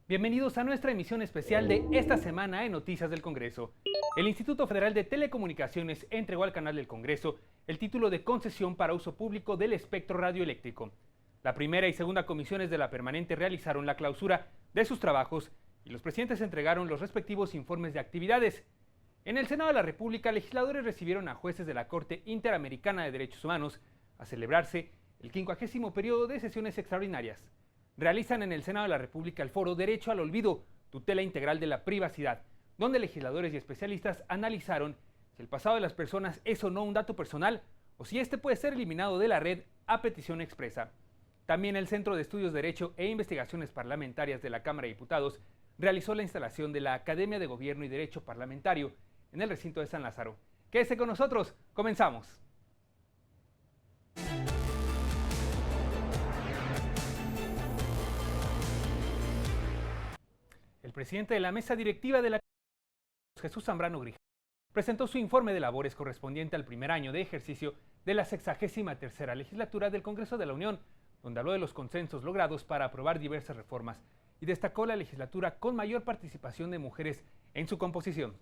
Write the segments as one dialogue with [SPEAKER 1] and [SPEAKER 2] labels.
[SPEAKER 1] Bienvenidos a nuestra emisión especial de esta semana en Noticias del Congreso. El Instituto Federal de Telecomunicaciones entregó al canal del Congreso el título de concesión para uso público del espectro radioeléctrico. La primera y segunda comisiones de la permanente realizaron la clausura de sus trabajos y los presidentes entregaron los respectivos informes de actividades. En el Senado de la República, legisladores recibieron a jueces de la Corte Interamericana de Derechos Humanos a celebrarse el 50º periodo de sesiones extraordinarias. Realizan en el Senado de la República el foro Derecho al Olvido, tutela integral de la privacidad, donde legisladores y especialistas analizaron si el pasado de las personas es o no un dato personal o si este puede ser eliminado de la red a petición expresa. También el Centro de Estudios de Derecho e Investigaciones Parlamentarias de la Cámara de Diputados realizó la instalación de la Academia de Gobierno y Derecho Parlamentario en el recinto de San Lázaro. Quédese con nosotros, comenzamos. El presidente de la mesa directiva de la Jesús Zambrano Grijalva presentó su informe de labores correspondiente al primer año de ejercicio de la 63ª legislatura del Congreso de la Unión, donde habló de los consensos logrados para aprobar diversas reformas y destacó la legislatura con mayor participación de mujeres en su composición.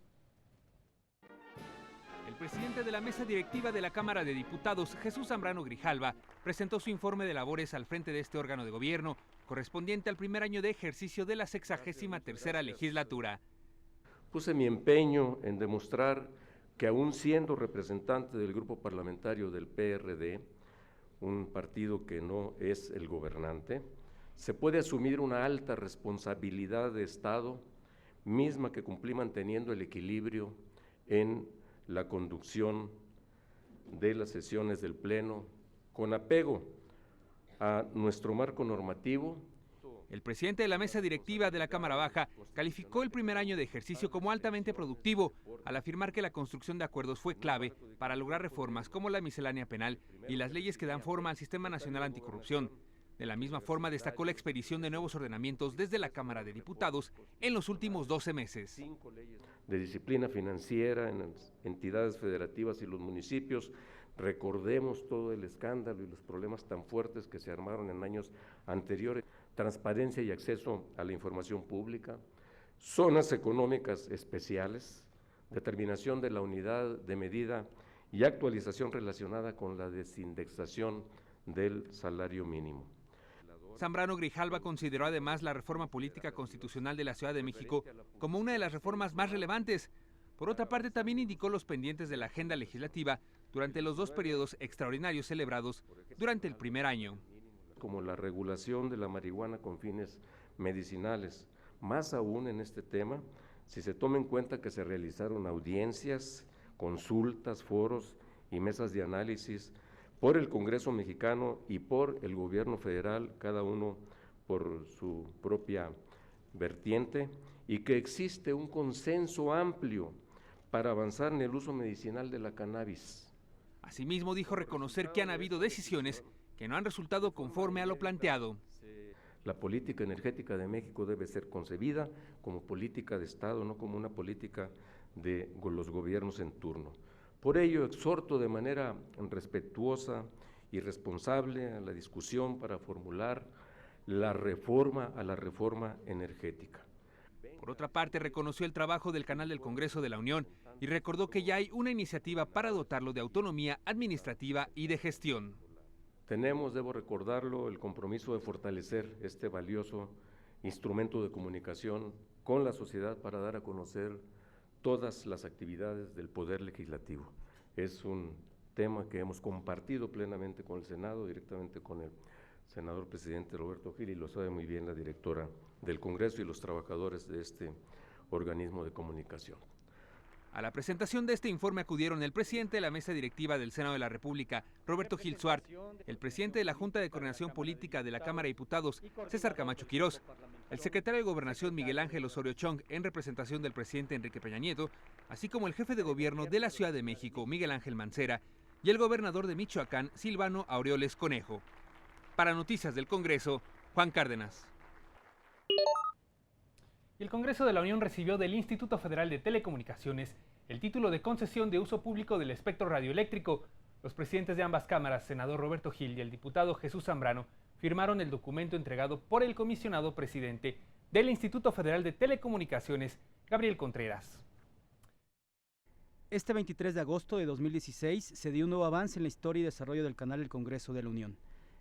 [SPEAKER 1] El presidente de la mesa directiva de la Cámara de Diputados, Jesús Zambrano Grijalva, presentó su informe de labores al frente de este órgano de gobierno, correspondiente al primer año de ejercicio de la 63ª legislatura.
[SPEAKER 2] Puse mi empeño en demostrar que aún siendo representante del grupo parlamentario del PRD, un partido que no es el gobernante, se puede asumir una alta responsabilidad de Estado, misma que cumplí manteniendo el equilibrio en la conducción de las sesiones del Pleno con apego a nuestro marco normativo.
[SPEAKER 1] El presidente de la mesa directiva de la Cámara Baja calificó el primer año de ejercicio como altamente productivo, al afirmar que la construcción de acuerdos fue clave para lograr reformas como la miscelánea penal y las leyes que dan forma al Sistema Nacional Anticorrupción. De la misma forma, destacó la expedición de nuevos ordenamientos desde la Cámara de Diputados en los últimos 12 meses.
[SPEAKER 2] De disciplina financiera en las entidades federativas y los municipios. Recordemos todo el escándalo y los problemas tan fuertes que se armaron en años anteriores. Transparencia y acceso a la información pública, zonas económicas especiales, determinación de la unidad de medida y actualización relacionada con la desindexación del salario mínimo.
[SPEAKER 1] Zambrano Grijalva consideró además la reforma política constitucional de la Ciudad de México como una de las reformas más relevantes. Por otra parte, también indicó los pendientes de la agenda legislativa durante los dos periodos extraordinarios celebrados durante el primer año.
[SPEAKER 2] Como la regulación de la marihuana con fines medicinales, más aún en este tema, si se toma en cuenta que se realizaron audiencias, consultas, foros y mesas de análisis por el Congreso mexicano y por el gobierno federal, cada uno por su propia vertiente, y que existe un consenso amplio para avanzar en el uso medicinal de la cannabis.
[SPEAKER 1] Asimismo, dijo reconocer que han habido decisiones que no han resultado conforme a lo planteado.
[SPEAKER 2] La política energética de México debe ser concebida como política de Estado, no como una política de los gobiernos en turno. Por ello, exhorto de manera respetuosa y responsable a la discusión para formular la reforma a la reforma energética.
[SPEAKER 1] Por otra parte, reconoció el trabajo del canal del Congreso de la Unión y recordó que ya hay una iniciativa para dotarlo de autonomía administrativa y de gestión.
[SPEAKER 2] Tenemos, debo recordarlo, el compromiso de fortalecer este valioso instrumento de comunicación con la sociedad para dar a conocer todas las actividades del Poder Legislativo. Es un tema que hemos compartido plenamente con el Senado, directamente con el senador presidente Roberto Gil, y lo sabe muy bien la directora del Congreso y los trabajadores de este organismo de comunicación.
[SPEAKER 1] A la presentación de este informe acudieron el presidente de la mesa directiva del Senado de la República, Roberto Gil Suart, el presidente de la Junta de Coordinación Política de la Cámara de Diputados, César Camacho Quirós, el secretario de Gobernación Miguel Ángel Osorio Chong, en representación del presidente Enrique Peña Nieto, así como el jefe de gobierno de la Ciudad de México, Miguel Ángel Mancera, y el gobernador de Michoacán, Silvano Aureoles Conejo. Para Noticias del Congreso, Juan Cárdenas. El Congreso de la Unión recibió del Instituto Federal de Telecomunicaciones el título de concesión de uso público del espectro radioeléctrico. Los presidentes de ambas cámaras, senador Roberto Gil y el diputado Jesús Zambrano, firmaron el documento entregado por el comisionado presidente del Instituto Federal de Telecomunicaciones, Gabriel Contreras.
[SPEAKER 3] Este 23 de agosto de 2016 se dio un nuevo avance en la historia y desarrollo del canal del Congreso de la Unión.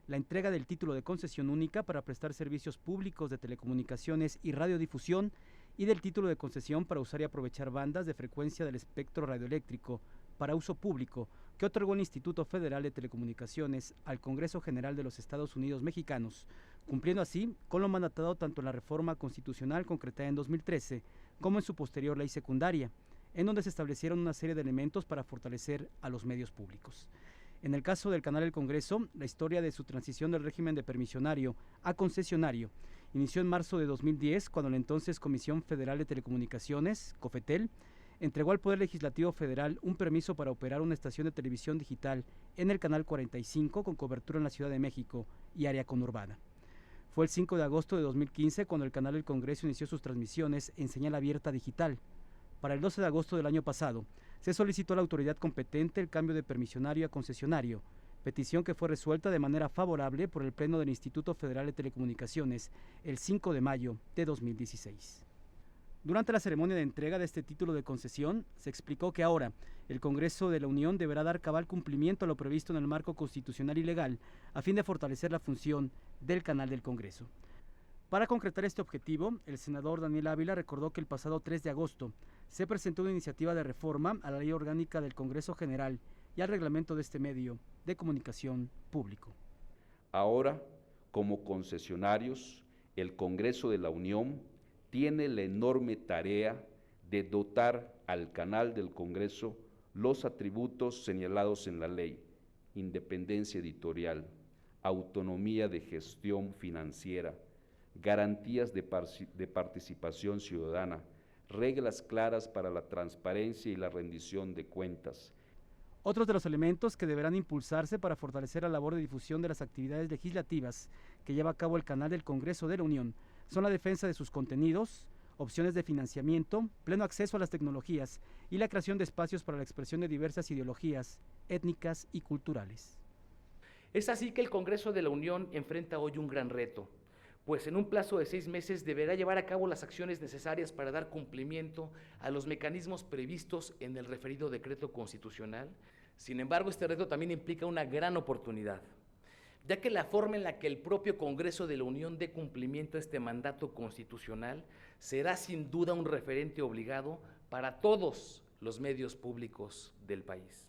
[SPEAKER 3] La entrega del título de concesión única para prestar servicios públicos de telecomunicaciones y radiodifusión y del título de concesión para usar y aprovechar bandas de frecuencia del espectro radioeléctrico para uso público que otorgó el Instituto Federal de Telecomunicaciones al Congreso General de los Estados Unidos Mexicanos, cumpliendo así con lo mandatado tanto en la reforma constitucional concretada en 2013 como en su posterior ley secundaria, en donde se establecieron una serie de elementos para fortalecer a los medios públicos. En el caso del Canal del Congreso, la historia de su transición del régimen de permisionario a concesionario inició en marzo de 2010, cuando la entonces Comisión Federal de Telecomunicaciones, COFETEL, entregó al Poder Legislativo Federal un permiso para operar una estación de televisión digital en el Canal 45 con cobertura en la Ciudad de México y área conurbana. Fue el 5 de agosto de 2015 cuando el Canal del Congreso inició sus transmisiones en señal abierta digital. Para el 12 de agosto del año pasado, se solicitó a la autoridad competente el cambio de permisionario a concesionario, petición que fue resuelta de manera favorable por el Pleno del Instituto Federal de Telecomunicaciones el 5 de mayo de 2016. Durante la ceremonia de entrega de este título de concesión, se explicó que ahora el Congreso de la Unión deberá dar cabal cumplimiento a lo previsto en el marco constitucional y legal a fin de fortalecer la función del Canal del Congreso. Para concretar este objetivo, el senador Daniel Ávila recordó que el pasado 3 de agosto se presentó una iniciativa de reforma a la Ley Orgánica del Congreso General y al reglamento de este medio de comunicación público.
[SPEAKER 4] Ahora, como concesionarios, el Congreso de la Unión tiene la enorme tarea de dotar al Canal del Congreso los atributos señalados en la ley: independencia editorial, autonomía de gestión financiera, garantías de participación ciudadana, reglas claras para la transparencia y la rendición de cuentas.
[SPEAKER 3] Otros de los elementos que deberán impulsarse para fortalecer la labor de difusión de las actividades legislativas que lleva a cabo el Canal del Congreso de la Unión son la defensa de sus contenidos, opciones de financiamiento, pleno acceso a las tecnologías y la creación de espacios para la expresión de diversas ideologías étnicas y culturales.
[SPEAKER 5] Es así que el Congreso de la Unión enfrenta hoy un gran reto, pues en un plazo de 6 meses deberá llevar a cabo las acciones necesarias para dar cumplimiento a los mecanismos previstos en el referido decreto constitucional. Sin embargo, este reto también implica una gran oportunidad, ya que la forma en la que el propio Congreso de la Unión dé cumplimiento a este mandato constitucional será sin duda un referente obligado para todos los medios públicos del país.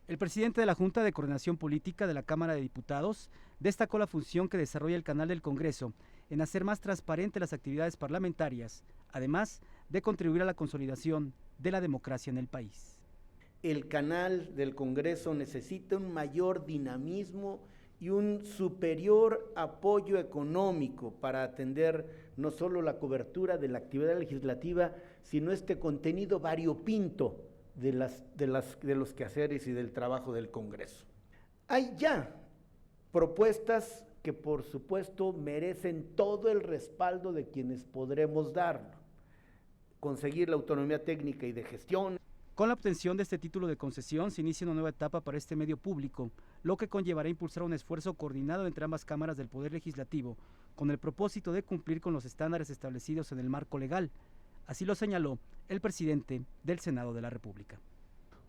[SPEAKER 3] El presidente de la Junta de Coordinación Política de la Cámara de Diputados destacó la función que desarrolla el Canal del Congreso en hacer más transparentes las actividades parlamentarias, además de contribuir a la consolidación de la democracia en el país.
[SPEAKER 6] El Canal del Congreso necesita un mayor dinamismo y un superior apoyo económico para atender no solo la cobertura de la actividad legislativa, sino este contenido variopinto de los quehaceres y del trabajo del Congreso. Hay ya propuestas que por supuesto merecen todo el respaldo de quienes podremos darlo. Conseguir la autonomía técnica y de gestión.
[SPEAKER 3] Con la obtención de este título de concesión se inicia una nueva etapa para este medio público, lo que conllevará impulsar un esfuerzo coordinado entre ambas cámaras del Poder Legislativo, con el propósito de cumplir con los estándares establecidos en el marco legal. Así lo señaló el presidente del Senado de la República.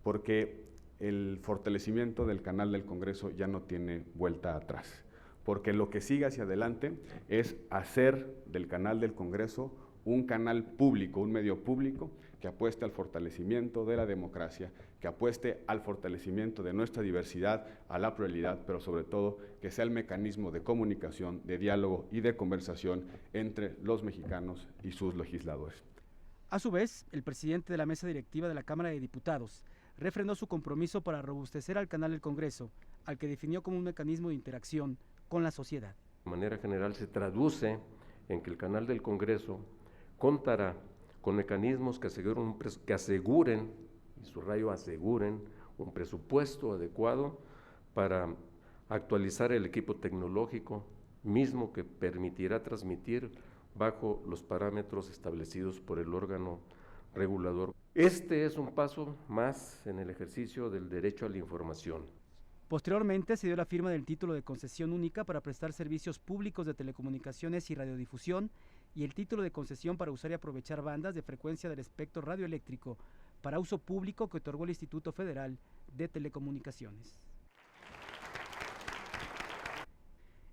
[SPEAKER 7] Porque el fortalecimiento del Canal del Congreso ya no tiene vuelta atrás, porque lo que sigue hacia adelante es hacer del Canal del Congreso un canal público, un medio público que apueste al fortalecimiento de la democracia, que apueste al fortalecimiento de nuestra diversidad, a la pluralidad, pero sobre todo que sea el mecanismo de comunicación, de diálogo y de conversación entre los mexicanos y sus legisladores.
[SPEAKER 3] A su vez, el presidente de la mesa directiva de la Cámara de Diputados refrendó su compromiso para robustecer al Canal del Congreso, al que definió como un mecanismo de interacción con la sociedad.
[SPEAKER 2] De manera general se traduce en que el Canal del Congreso contará con mecanismos que aseguren, y subrayo aseguren, un presupuesto adecuado para actualizar el equipo tecnológico, mismo que permitirá transmitir bajo los parámetros establecidos por el órgano regulador. Este es un paso más en el ejercicio del derecho a la información.
[SPEAKER 3] Posteriormente se dio la firma del título de concesión única para prestar servicios públicos de telecomunicaciones y radiodifusión y el título de concesión para usar y aprovechar bandas de frecuencia del espectro radioeléctrico para uso público que otorgó el Instituto Federal de Telecomunicaciones.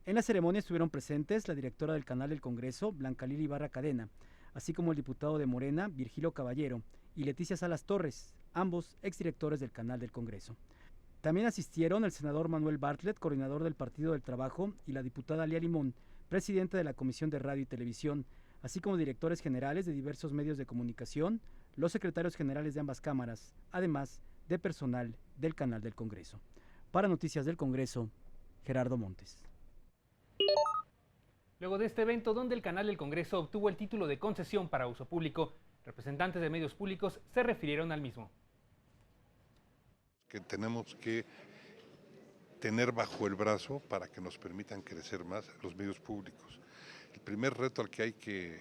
[SPEAKER 3] En la ceremonia estuvieron presentes la directora del Canal del Congreso, Blanca Lili Ibarra Cadena, así como el diputado de Morena, Virgilio Caballero, y Leticia Salas Torres, ambos exdirectores del Canal del Congreso. También asistieron el senador Manuel Bartlett, coordinador del Partido del Trabajo, y la diputada Lía Limón, presidenta de la Comisión de Radio y Televisión, así como directores generales de diversos medios de comunicación, los secretarios generales de ambas cámaras, además de personal del Canal del Congreso. Para Noticias del Congreso, Gerardo Montes.
[SPEAKER 1] Luego de este evento, donde el Canal del Congreso obtuvo el título de concesión para uso público, representantes de medios públicos se refirieron al mismo.
[SPEAKER 8] Que tenemos que tener bajo el brazo para que nos permitan crecer más los medios públicos. El primer reto al que hay que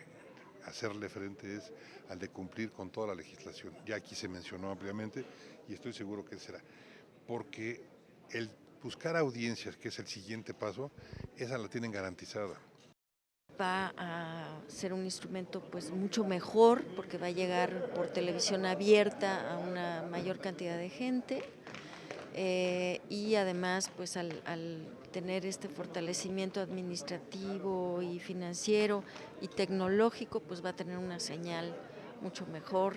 [SPEAKER 8] hacerle frente es al de cumplir con toda la legislación. Ya aquí se mencionó ampliamente y estoy seguro que será. Porque el buscar audiencias, que es el siguiente paso, esa la tienen garantizada.
[SPEAKER 9] Va a ser un instrumento pues mucho mejor porque va a llegar por televisión abierta a una mayor cantidad de gente y además pues al tener este fortalecimiento administrativo y financiero y tecnológico pues va a tener una señal mucho mejor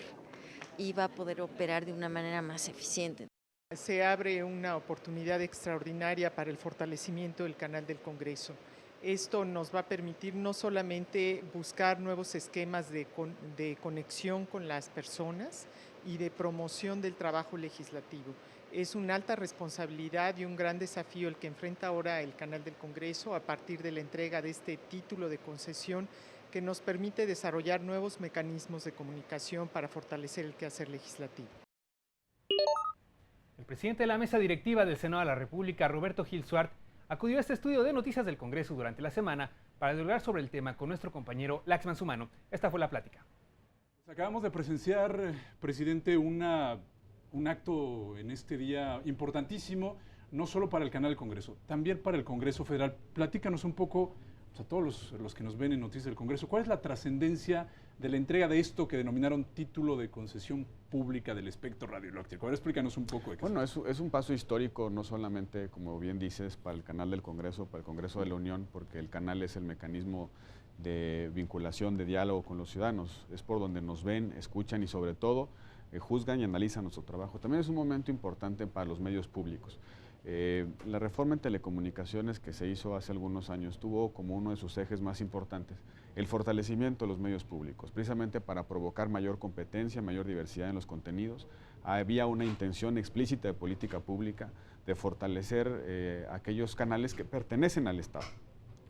[SPEAKER 9] y va a poder operar de una manera más eficiente.
[SPEAKER 10] Se abre una oportunidad extraordinaria para el fortalecimiento del Canal del Congreso. Esto nos va a permitir no solamente buscar nuevos esquemas de conexión con las personas y de promoción del trabajo legislativo. Es una alta responsabilidad y un gran desafío el que enfrenta ahora el Canal del Congreso a partir de la entrega de este título de concesión que nos permite desarrollar nuevos mecanismos de comunicación para fortalecer el quehacer legislativo.
[SPEAKER 1] El presidente de la mesa directiva del Senado de la República, Roberto Gil Suart, acudió a este estudio de Noticias del Congreso durante la semana para dialogar sobre el tema con nuestro compañero Laxman Sumano. Esta fue la plática.
[SPEAKER 11] Acabamos de presenciar, presidente, un acto en este día importantísimo, no solo para el Canal del Congreso, también para el Congreso Federal. Platícanos un poco, a todos los que nos ven en Noticias del Congreso, ¿cuál es la trascendencia de la entrega de esto que denominaron título de concesión pública del espectro radioeléctrico? A ver, explícanos un poco.
[SPEAKER 7] Bueno, es un paso histórico, no solamente, como bien dices, para el Canal del Congreso, para el Congreso de la Unión, porque el canal es el mecanismo de vinculación, de diálogo con los ciudadanos. Es por donde nos ven, escuchan y sobre todo juzgan y analizan nuestro trabajo. También es un momento importante para los medios públicos. La reforma en telecomunicaciones que se hizo hace algunos años tuvo como uno de sus ejes más importantes el fortalecimiento de los medios públicos, precisamente para provocar mayor competencia, mayor diversidad en los contenidos. Había una intención explícita de política pública de fortalecer aquellos canales que pertenecen al Estado.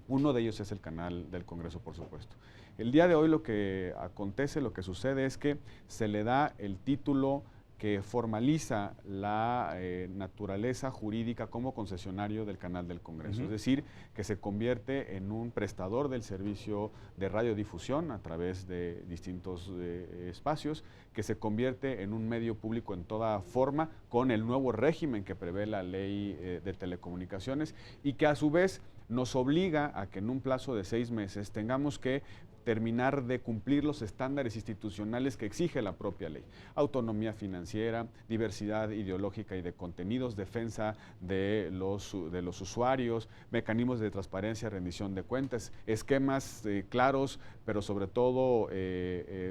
[SPEAKER 7] Uno de ellos es el Canal del Congreso, por supuesto. El día de hoy lo que acontece, lo que sucede es que se le da el título que formaliza la naturaleza jurídica como concesionario del Canal del Congreso. Es decir, que se convierte en un prestador del servicio de radiodifusión a través de distintos espacios, que se convierte en un medio público en toda forma con el nuevo régimen que prevé la ley de telecomunicaciones y que a su vez nos obliga a que en un plazo de 6 meses tengamos que terminar de cumplir los estándares institucionales que exige la propia ley. Autonomía financiera, diversidad ideológica y de contenidos, defensa de los usuarios, mecanismos de transparencia, rendición de cuentas, esquemas claros, pero sobre todo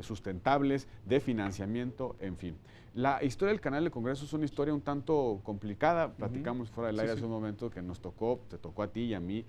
[SPEAKER 7] sustentables, de financiamiento, en fin. La historia del Canal del Congreso es una historia un tanto complicada. Platicamos fuera del aire hace un momento que te tocó a ti y a mí,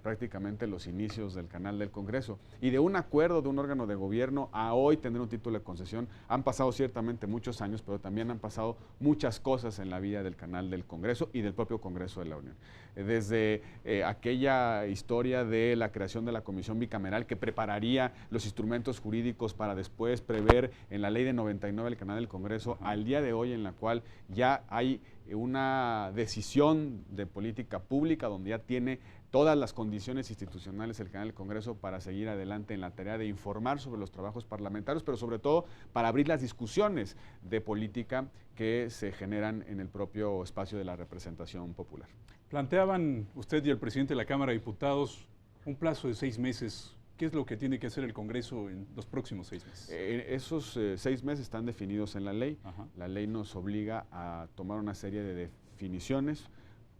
[SPEAKER 7] prácticamente los inicios del Canal del Congreso. Y de un acuerdo de un órgano de gobierno a hoy tener un título de concesión, han pasado ciertamente muchos años, pero también han pasado muchas cosas en la vida del Canal del Congreso y del propio Congreso de la Unión. Desde aquella historia de la creación de la Comisión Bicameral que prepararía los instrumentos jurídicos para después prever en la ley de 99 el Canal del Congreso, al día de hoy en la cual ya hay una decisión de política pública donde ya tiene todas las condiciones institucionales el Canal del Congreso para seguir adelante en la tarea de informar sobre los trabajos parlamentarios, pero sobre todo para abrir las discusiones de política que se generan en el propio espacio de la representación popular.
[SPEAKER 11] Planteaban usted y el presidente de la Cámara de Diputados un plazo de 6 meses ¿Qué es lo que tiene que hacer el Congreso en los próximos 6 meses?
[SPEAKER 7] Esos 6 meses están definidos en la ley.
[SPEAKER 11] Ajá.
[SPEAKER 7] La ley nos obliga a tomar una serie de definiciones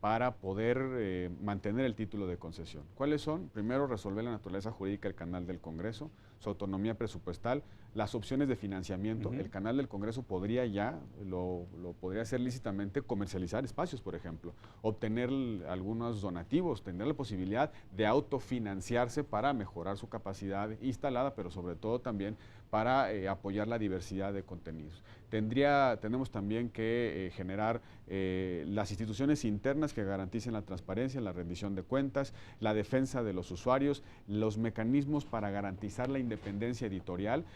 [SPEAKER 7] para poder mantener el título de concesión. ¿Cuáles son? Primero, resolver la naturaleza jurídica del canal del Congreso, su autonomía presupuestal, las opciones de financiamiento. El canal del Congreso podría ya, lo podría hacer lícitamente, comercializar espacios, por ejemplo, obtener algunos donativos, tener la posibilidad de autofinanciarse para mejorar su capacidad instalada, pero sobre todo también para apoyar la diversidad de contenidos. Tenemos también que generar las instituciones internas que garanticen la transparencia, la rendición de cuentas, la defensa de los usuarios, los mecanismos para garantizar la independencia editorial,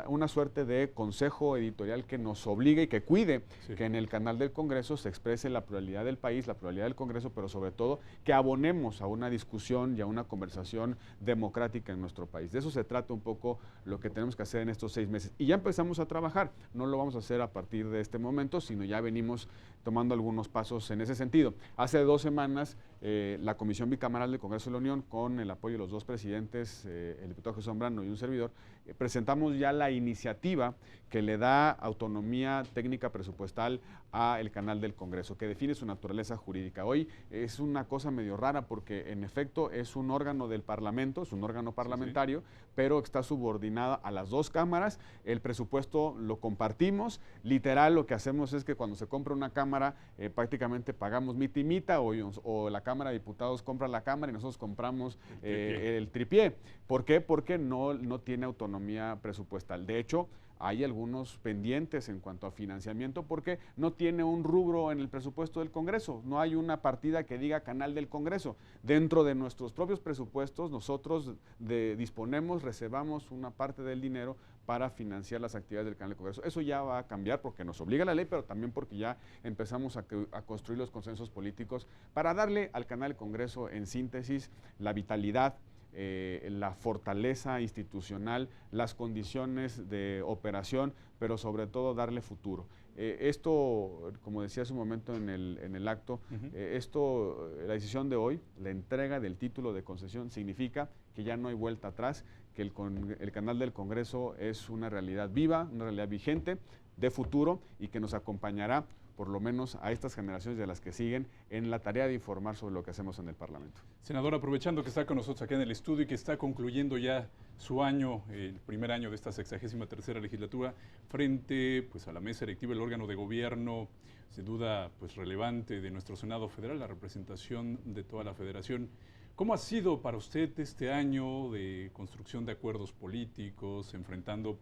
[SPEAKER 7] una suerte de consejo editorial que nos obligue y que cuide que en el canal del Congreso se exprese la pluralidad del país, la pluralidad del Congreso, pero sobre todo que abonemos a una discusión y a una conversación democrática en nuestro país. De eso se trata un poco lo que tenemos que hacer en estos 6 meses. Y ya empezamos a trabajar, no lo vamos a hacer a partir de este momento, sino ya venimos tomando algunos pasos en ese sentido. Hace 2 semanas, la Comisión Bicameral del Congreso de la Unión, con el apoyo de los 2 presidentes, el diputado Jesús Zambrano y un servidor, presentamos ya la iniciativa que le da autonomía técnica presupuestal al canal del Congreso, que define su naturaleza jurídica. Hoy es una cosa medio rara porque en efecto es un órgano del Parlamento, es un órgano parlamentario, pero está subordinada a las 2 cámaras. El presupuesto lo compartimos. Literal, lo que hacemos es que cuando se compra una cámara, prácticamente pagamos mitad y mitad, o la Cámara de Diputados compra la cámara y nosotros compramos el tripié. ¿Por qué? Porque no tiene autonomía presupuestal. De hecho, hay algunos pendientes en cuanto a financiamiento porque no tiene un rubro en el presupuesto del Congreso, no hay una partida que diga canal del Congreso. Dentro de nuestros propios presupuestos nosotros disponemos, reservamos una parte del dinero para financiar las actividades del canal del Congreso. Eso ya va a cambiar porque nos obliga la ley, pero también porque ya empezamos a construir los consensos políticos para darle al canal del Congreso, en síntesis, la vitalidad, la fortaleza institucional, las condiciones de operación, pero sobre todo darle futuro. Esto, como decía hace un momento en el acto, la decisión de hoy, la entrega del título de concesión, significa que ya no hay vuelta atrás, que el canal del Congreso es una realidad viva, una realidad vigente, de futuro, y que nos acompañará por lo menos a estas generaciones y a las que siguen en la tarea de informar sobre lo que hacemos en el Parlamento.
[SPEAKER 11] Senador, aprovechando que está con nosotros acá en el estudio y que está concluyendo ya su año, el primer año de esta 63ª legislatura, frente a la mesa directiva, el órgano de gobierno, sin duda relevante de nuestro Senado Federal, la representación de toda la Federación. ¿Cómo ha sido para usted este año de construcción de acuerdos políticos, enfrentando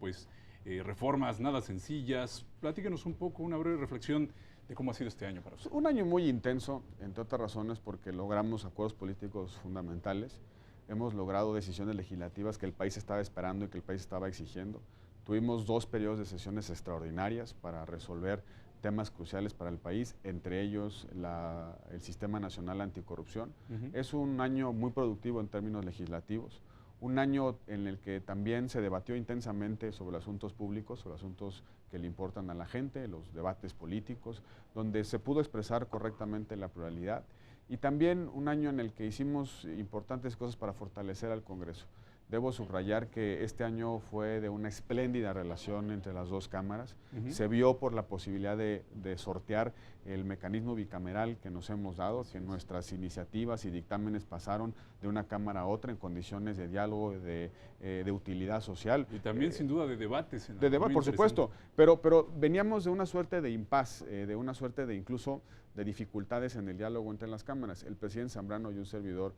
[SPEAKER 11] reformas nada sencillas? Platíquenos un poco, una breve reflexión de cómo ha sido este año para usted.
[SPEAKER 7] Un año muy intenso, entre otras razones porque logramos acuerdos políticos fundamentales, hemos logrado decisiones legislativas que el país estaba esperando y que el país estaba exigiendo. Tuvimos 2 periodos de sesiones extraordinarias para resolver temas cruciales para el país, entre ellos el Sistema Nacional Anticorrupción. Es un año muy productivo en términos legislativos. Un año en el que también se debatió intensamente sobre asuntos públicos, sobre asuntos que le importan a la gente, los debates políticos, donde se pudo expresar correctamente la pluralidad. Y también un año en el que hicimos importantes cosas para fortalecer al Congreso. Debo subrayar que este año fue de una espléndida relación entre las 2 cámaras. Se vio por la posibilidad de sortear el mecanismo bicameral que nos hemos dado, que nuestras iniciativas y dictámenes pasaron de una cámara a otra en condiciones de diálogo, de utilidad social.
[SPEAKER 11] Y también sin duda de debates.
[SPEAKER 7] De debate, por supuesto, pero veníamos de una suerte de impasse, de una suerte de incluso de dificultades en el diálogo entre las cámaras. El presidente Zambrano y un servidor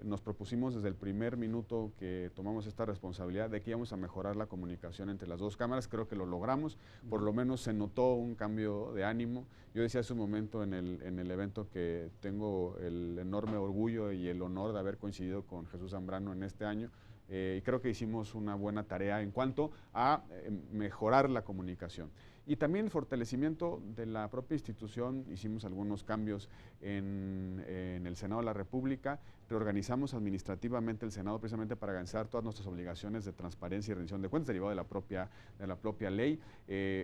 [SPEAKER 7] nos propusimos desde el primer minuto que tomamos esta responsabilidad de que íbamos a mejorar la comunicación entre las 2 cámaras. Creo que lo logramos, por lo menos se notó un cambio de ánimo. Yo decía hace un momento en el evento que tengo el enorme orgullo y el honor de haber coincidido con Jesús Zambrano en este año, y creo que hicimos una buena tarea en cuanto a mejorar la comunicación. Y también el fortalecimiento de la propia institución. Hicimos algunos cambios en el Senado de la República, reorganizamos administrativamente el Senado precisamente para garantizar todas nuestras obligaciones de transparencia y rendición de cuentas derivado de la propia ley.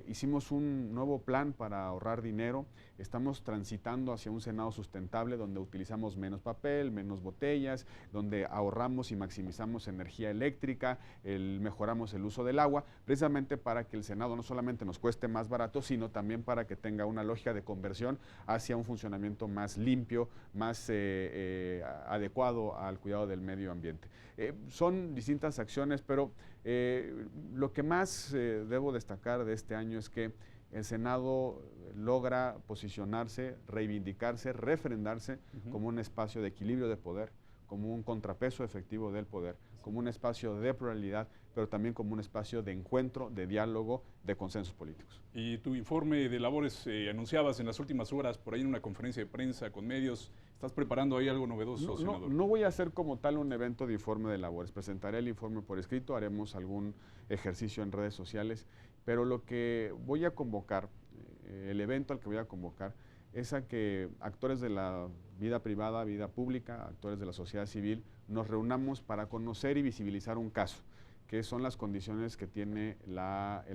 [SPEAKER 7] Hicimos un nuevo plan para ahorrar dinero. Estamos transitando hacia un Senado sustentable donde utilizamos menos papel, menos botellas, donde ahorramos y maximizamos energía eléctrica, mejoramos el uso del agua, precisamente para que el Senado no solamente nos cueste más barato, sino también para que tenga una lógica de conversión hacia un funcionamiento más limpio, más adecuado al cuidado del medio ambiente. Son distintas acciones, pero lo que más debo destacar de este año es que el Senado logra posicionarse, reivindicarse, refrendarse como un espacio de equilibrio de poder, como un contrapeso efectivo del poder, como un espacio de pluralidad, pero también como un espacio de encuentro, de diálogo, de consensos políticos.
[SPEAKER 11] Y tu informe de labores anunciabas en las últimas horas, por ahí en una conferencia de prensa con medios, ¿estás preparando ahí algo novedoso, senador?
[SPEAKER 7] No voy a hacer como tal un evento de informe de labores, presentaré el informe por escrito, haremos algún ejercicio en redes sociales, pero lo que voy a convocar, el evento al que voy a convocar, es a que actores de la vida privada, vida pública, actores de la sociedad civil, nos reunamos para conocer y visibilizar un caso, que son las condiciones que tiene el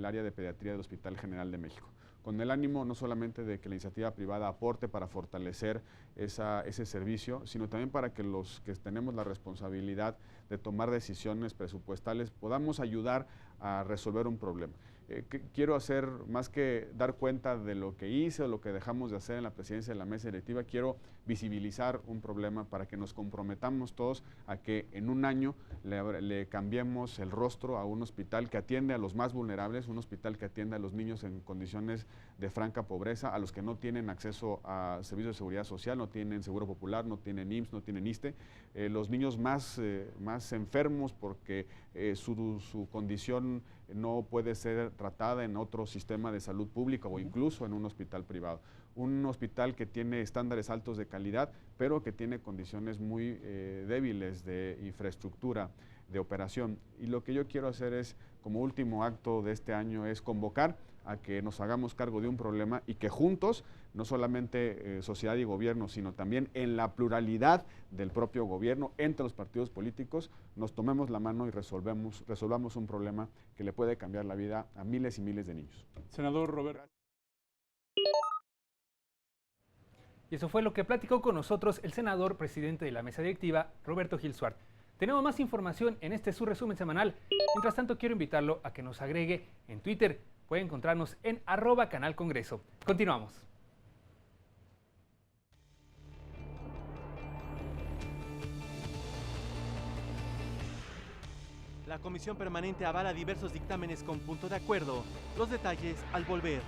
[SPEAKER 7] área de pediatría del Hospital General de México, con el ánimo no solamente de que la iniciativa privada aporte para fortalecer ese servicio, sino también para que los que tenemos la responsabilidad de tomar decisiones presupuestales podamos ayudar a resolver un problema. Quiero hacer, más que dar cuenta de lo que hice o lo que dejamos de hacer en la presidencia de la mesa directiva, quiero visibilizar un problema para que nos comprometamos todos a que en un año le cambiemos el rostro a un hospital que atiende a los más vulnerables, un hospital que atiende a los niños en condiciones de franca pobreza, a los que no tienen acceso a servicios de seguridad social, no tienen seguro popular, no tienen IMSS, no tienen ISSSTE, los niños más enfermos porque su condición no puede ser tratada en otro sistema de salud pública o incluso en un hospital privado. Un hospital que tiene estándares altos de calidad, pero que tiene condiciones muy débiles de infraestructura, de operación. Y lo que yo quiero hacer es, como último acto de este año, es convocar a que nos hagamos cargo de un problema y que juntos, no solamente sociedad y gobierno, sino también en la pluralidad del propio gobierno, entre los partidos políticos, nos tomemos la mano y resolvamos un problema que le puede cambiar la vida a miles y miles de niños.
[SPEAKER 11] Senador Roberto.
[SPEAKER 1] Y eso fue lo que platicó con nosotros el senador presidente de la mesa directiva, Roberto Gil Suart. Tenemos más información en este su resumen semanal. Mientras tanto, quiero invitarlo a que nos agregue en Twitter. Puede encontrarnos en @canalcongreso. Continuamos.
[SPEAKER 12] La Comisión Permanente avala diversos dictámenes con punto de acuerdo. Los detalles al volver.